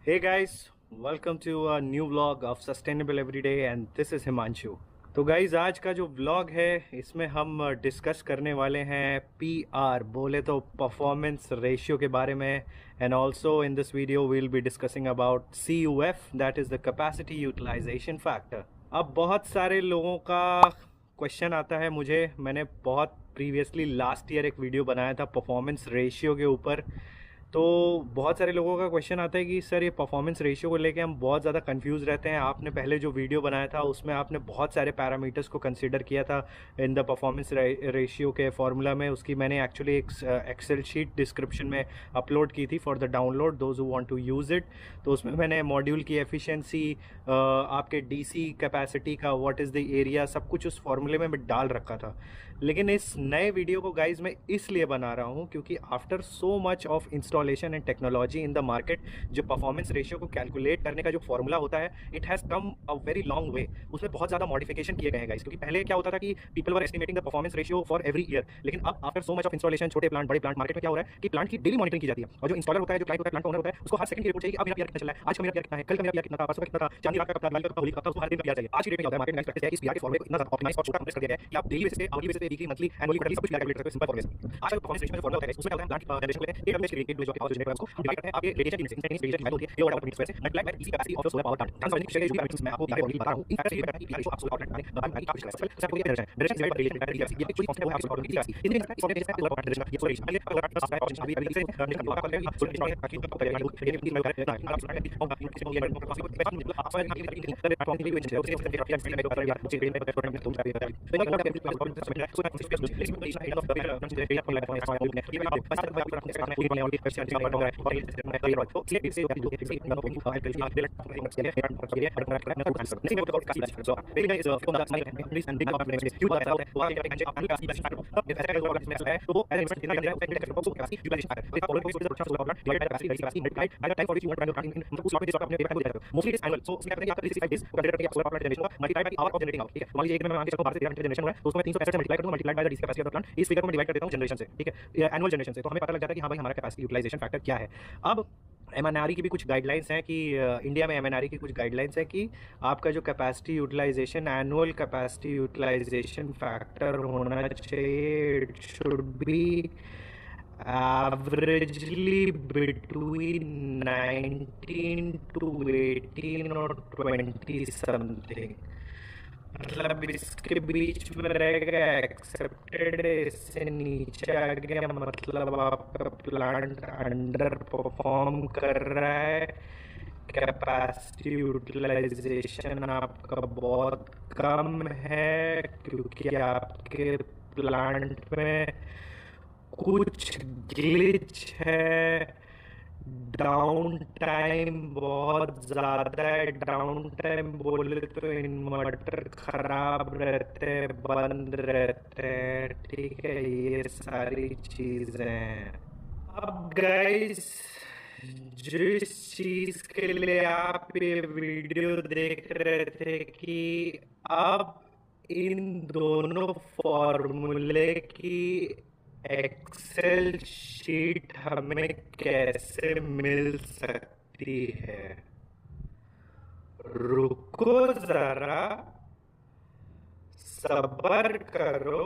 Hey guys, welcome to a new vlog of Sustainable Everyday and this is Himanshu। तो guys आज का जो vlog है इसमें हम डिस्कस करने वाले हैं पीआर बोले तो परफॉर्मेंस रेशियो के बारे में। And also in this video we will be discussing about CUF, that is the capacity utilisation factor. अब बहुत सारे लोगों का क्वेश्चन आता है मुझे, मैंने बहुत प्रीवियसली लास्ट ईयर एक वीडियो बनाया था परफॉर्मेंस रेशियो के ऊपर। तो बहुत सारे लोगों का क्वेश्चन आता है कि सर ये परफॉर्मेंस रेशियो को लेके हम बहुत ज़्यादा कंफ्यूज रहते हैं। आपने पहले जो वीडियो बनाया था उसमें आपने बहुत सारे पैरामीटर्स को कंसीडर किया था इन द परफॉर्मेंस रेशियो के फार्मूला में। उसकी मैंने एक्चुअली एक एक्सेल शीट डिस्क्रिप्शन में अपलोड की थी for the download those who want to use it. तो उसमें मैंने मॉड्यूल की एफिशिएंसी, आपके DC कैपेसिटी का व्हाट इज़ द एरिया, सब कुछ उस फार्मूले में डाल रखा था। लेकिन इस नए वीडियो को गाइज मैं इसलिए बना रहा हूँ क्योंकि after so much of installation and technology in the market, जो परफॉर्मेंस रेशियो को कैलकुलेट करने का जो फॉर्मूला होता है it has come a very long way. उसमें बहुत ज़्यादा मॉडिफिकेशन किए गए हैं गाइज। क्योंकि पहले क्या होता था कि people were estimating the performance ratio for every year, लेकिन अब after so much of installation, छोटे प्लांट बड़े प्लांट, मार्केट में क्या हो रहा है कि प्लांट की डेली मॉनिटरिंग की जाती है। और जो इंस्टॉलर होता है, जो क्लाइंट होता है, प्लांट ओनर होता है, उसको हर सेकंड की रिपोर्ट चाहिए कि अब मेरा पीआर कितना चला है, आज का मेरा पीआर कितना है, कल का मेरा पीआर कितना था, परसों का कितना था, चांदी रात का कब था, दिवाली का कब था, होली का कब था, उसको हर दिन का पीआर चाहिए। आज की डेट में क्या होता है, मार्केट में प्रैक्टिस है कि इस पीआर के फॉर्मूले को इतना ज़्यादा ऑप्टिमाइज और छोटा कंप्रेस कर दिया गया है कि आप डेली बेसिस पे, आवरली बेसिस पे, वीकली, मंथली, एनुअली, क्वार्टरली सब कुछ कैलकुलेट कर सकते हो सिंपल फॉर्मूले से। आज का परफॉर्मेंस रेशियो में जो फॉर्मूला होता है उसमें क्या होता है, प्लांट जनरेशन को लेते हैं AWH के रेट जो आपके पावर जनरेट है उसको डिवाइड करते हैं आपके रेडिएशन इंडेक्स, इंस्टेंटेनियस रेडिएशन की वैल्यू होती है किलोवाट आवर पर मिनट स्क्वायर से multiply by DC capacity of solar power plant. ध्यान से समझने की कोशिश करिए, जो भी पैरामीटर्स मैं आपको पीआर बता रहा हूं इन फैक्टर से ये करता है कि पीआर रेशियो आप सोलर पावर प्लांट बनाने की कोशिश करें। सबसे पहले आपको ये जनरेशन डिवाइड बाय रेडिएशन ये कोई कांस्टेंट है आपके सोलर पावर की DC इतनी इस फॉर्मूले में सोलर पावर जनरेशन ये सोलर रेशियो पहले अगर आप ऑप्शन अभी अभी से जनरेशन आपका करेंगे सोलर इंस्टॉल करके आपको करेंगे ये भी मैं करें ना आप सुनाएंगे और किसी को ये पॉसिबल आप सारे की प्लेटफॉर्म के लिए जो है उसके आप में कर यार मुझे रेट में प्रोग्राम में तुम कर यार तो ये क्या है आप सबमिट है सो मैं स्पेसिफिकेशन एंड ऑफ द ये आपको लगा है ये आप बस आप अपने करना है पूरी वाली एफिशिएंसी का हो रहा है और ये तो इसलिए से जो है से ना तो फाइल के लिए आप डायरेक्ट करेंगे ये करना आंसर नहीं मैं तो काफी so basically is of the sign and big of next क्यों बताता है वो आगे एंड अपनी काफी बेसिक फैक्टर ये ऐसा अगर इसमें है तो वो एज इतना दिया है टेक्निकल को कैपेसिटी यूटिलाइजेशन फैक्टर तो फॉलो कोई source of solar divide by capacity multiply by the time for which you want to run in उस आप जिस अपने पेपर को देते हो mostly it is annual. So उसमें कहते हैं कि आपका 365 डेज को कैलकुलेट करके आप सोलर पावर जनरेशन को multiply by hour of generating out. ठीक है, मान लीजिए एक दिन में मान के चलो 12 से 13 घंटे जनरेशन हो रहा है तो उसको मैं 365 से मल्टीप्लाई करूंगा, multiply by the DC capacity of the plant. इस फिगर को मैं डिवाइड कर देता हूं जनरेशन से, ठीक है, एनुअल जनरेशन से। तो हमें पता लग जाता है कि हां भाई हमारा कैपेसिटी यूटिलाइजेशन फैक्टर क्या है। अब MNRE की भी कुछ गाइडलाइंस हैं कि इंडिया में MNRE की कुछ गाइडलाइंस है कि आपका जो capacity utilisation, annual capacity utilisation factor होना चाहिए, it should be averagely between 19 to 18 or 20 something। मतलब इसके बीच में रहेगा एक्सेप्टेड, इससे नीचे आ गया मतलब आपका प्लांट अंडर परफॉर्म कर रहा है, कैपेसिटी यूटिलाइजेशन आपका बहुत कम है क्योंकि आपके प्लांट में कुछ ग्लिच है, डाउन टाइम बहुत ज़्यादा है। डाउन टाइम बोले तो इन्वर्टर खराब रहते, बंद रहते, ठीक है, ये सारी चीज़ें हैं। अब गाइस जिस चीज़ के लिए आप ये वीडियो देख रहे थे कि अब इन दोनों फॉर्मूले की एक्सेल शीट हमें कैसे मिल सकती है, रुको जरा, सब्र करो,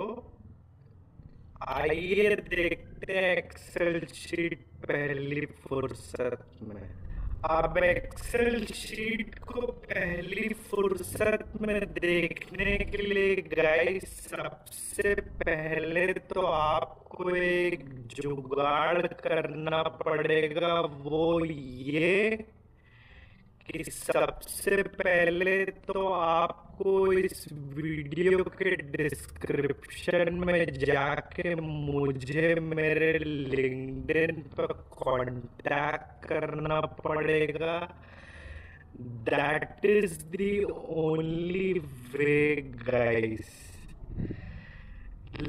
आइए देखते हैं एक्सेल शीट पहली फुर्सत में। अब एक्सेल शीट को पहली फुर्सत में देखने के लिए गाइस सबसे पहले तो आपको एक जुगाड़ करना पड़ेगा, वो ये कि सबसे पहले तो आपको इस वीडियो के डिस्क्रिप्शन में जाके मुझे मेरे लिंक्डइन पर कांटेक्ट करना पड़ेगा। That is the only way guys.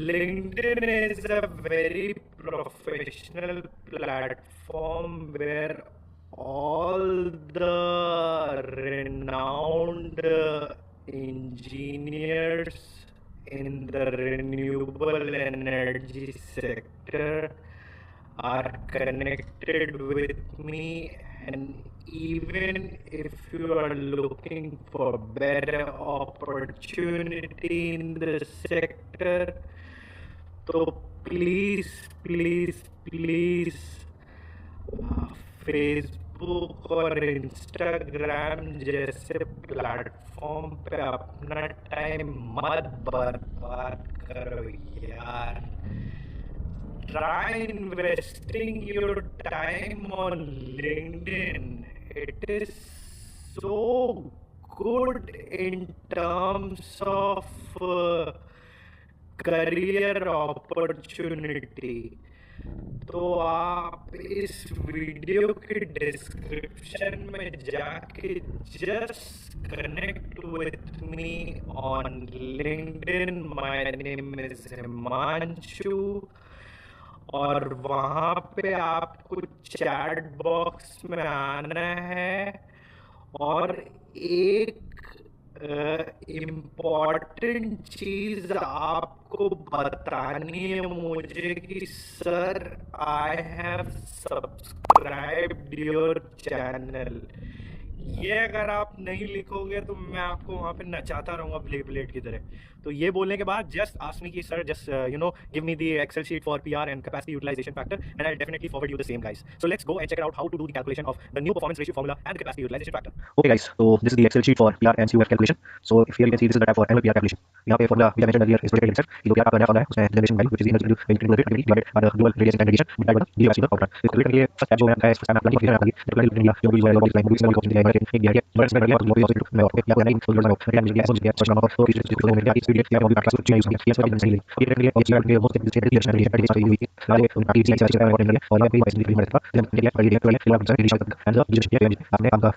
LinkedIn is a very professional platform where all the renowned engineers in the renewable energy sector are connected with me, and even if you are looking for better opportunity in the sector, तो please please please Facebook और Instagram जैसे platform पे अपना time मत बर्बाद करो यार. Try investing your time on LinkedIn. It is so good in terms of career opportunity. तो आप इस वीडियो के डिस्क्रिप्शन में जाके just connect with me on LinkedIn. My name is Himanshu और वहाँ पे आपको चैट बॉक्स में आना है और एक इम्पॉर्टेंट चीज आपको बतानी है मुझे कि sir I have subscribed your channel. ये अगर आप नहीं लिखोगे तो मैं आपको वहाँ पे नचाता रहूँगा प्लेट की तरह. तो ये बोलने के बाद जस्ट आस्क मी कि sir just give me the excel sheet for PR and capacity utilisation factor and I definitely forward you the same guys. So let's go and check out how to do the calculation of the new performance ratio formula and the capacity utilisation factor. Okay guys, so this is the Excel sheet for PR and CUF calculation. So if here you can see this is the tab for annual PR calculation. यहाँ पे formula which I mentioned earlier is projected itself. ये जो PR आपका नया formula है उसमें generation value which is energy divided by the global radius and radiation multiplied by the d capacity of power plant. इसको calculate करने के लिए first tab जो मैंने बताया इसको मैं प्लानिंग करने के लिए प्लानिंग लिया जो भी जो है लॉजिक लाइन इसमें लॉजिक लाइन एक दिया है बड़ा इसमें लॉजिक लॉजिक मैं और या नहीं तो लॉजिक लाइन मिल गया ऐसा मिल गया सोचना और फिर इसको मैंने किया इस वीडियो या मॉड्यूल क्लास को यूज किया ये सब सही है ये करने के लिए और चीज करने के लिए मोस्ट ऑफ द रिलेशन है ये हुई वाले उनकी चीज ऐसे रिकॉर्ड करने और ये भी पैसे भी मिलता है जब ये पढ़िए तो ये आप रिलेशन एंड द रिलेशन आपने आपका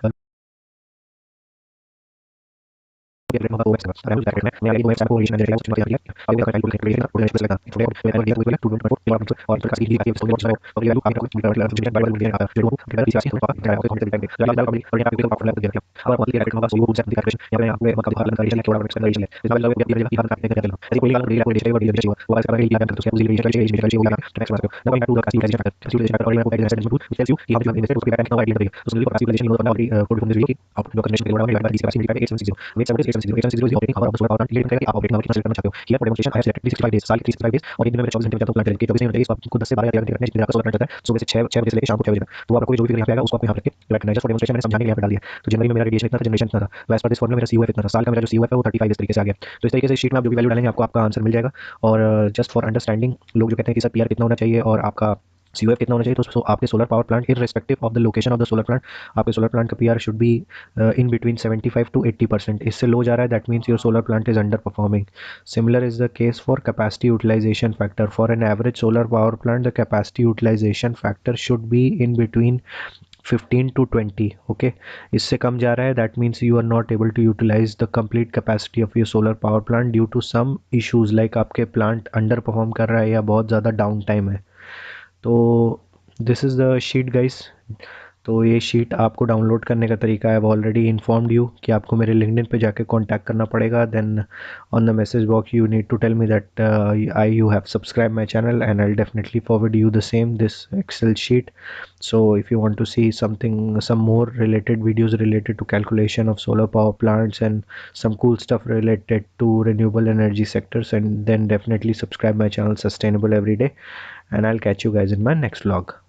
मैं आगे को वेबसाइट को रिलेशन मैनेजर उसमें दिया आगे का कैलकुलेट करके और नेक्स्ट लगा थोड़े मैं दिया कोई 2.4 और फिर कासी दिया इसको बहुत सारा और ये वैल्यू आपको मीटर लगा जो बाय दिया था जो फिर इसी से पापा क्या होता है कॉम्प्यूटर बैंक लगा कंपनी और यहां पे आपको लगा दिया अब आप क्लियर करके होगा सो यूज एप्लीकेशन यहां पे आपको मतलब हल करके थोड़ा नेक्स्ट करके इसमें लगा दिया दिया हम करते हैं ऐसे कोई लगा दिया कोई डिस्ट्रीब्यूट दिया चाहिए वो वाला करके लगा तो उसके उसी रिलेशन चाहिए रिलेशन चाहिए नेक्स्ट बात ना मैं टू कासी कैलकुलेशन और मैं को कैलकुलेशन टू टेल्स यू कि हम जो उसको बैंक का आईडी देंगे उसके लिए कासी कैलकुलेशन यूज करना और कोड फ्रॉम द आप जो कंडीशन के लिए बड़ा इसी कासी डिवाइड 860 वेट 860 ऑपरेटिंग और आप उसको क्लियर करके आप ऑपरेटिंग नंबर करना चाहते हो ये demonstration I have selected 365 days साल 365 डेज और एक दिन में 24 घंटे में प्लान करके 24 घंटे आपको 10 से 12 घंटे करने आपका सोलर प्लांट रहता है सुबह से 6 बजे से लेकर शाम को 6 बजे तक तो आपको जो भी यहाँ पे आएगा उसको आपको यहाँ रख के रखना है जस्ट फॉर डेमोंस्ट्रेशन मैंने समझाने के लिए यहाँ पे डाल दिया. तो जनवरी में मेरा रेडिएशन इतना था जनरेशन इतना था वैसे पर दिस फॉर्मूला मेरा सीयूएफ इतना था साल का मेरा जो सीयूएफ है वो 35 इस तरीके से आ गया. तो इस तरीके से शीट में आप जो भी वैल्यू डालेंगे आपको आपका आंसर मिल जाएगा और जस्ट फॉर अंडरस्टैंडिंग लोग जो कहते हैं कि सर पीआर कितना होना चाहिए और आपका CUF कितना होना चाहिए तो आपके solar power plant irrespective of the location of the solar plant आपके सोलर प्लांट का PR should be in between 75 to 80%. इससे लो जा रहा है that means your solar plant is underperforming. Similar is the case for capacity utilisation factor. For an average solar power plant the capacity utilisation factor should be in between 15 to 20. Okay इससे कम जा रहा है that means you are not able to utilise the complete capacity of your solar power plant due to some issues like आपके plant underperform कर रहा है या बहुत ज़्यादा डाउन टाइम है. तो this is the sheet guys. तो ये शीट आपको डाउनलोड करने का तरीका है ऑलरेडी इन्फॉर्म्ड यू कि आपको मेरे लिंक्डइन पे जाके कांटेक्ट करना पड़ेगा. Then on the message box you need to tell me that I you have subscribe my channel and I definitely forward you the same this excel sheet. So if you want to see some more related videos related to calculation of solar power plants and some cool stuff related to renewable energy sectors, and then definitely subscribe my channel Sustainable Everyday, and I'll catch you guys in my next vlog.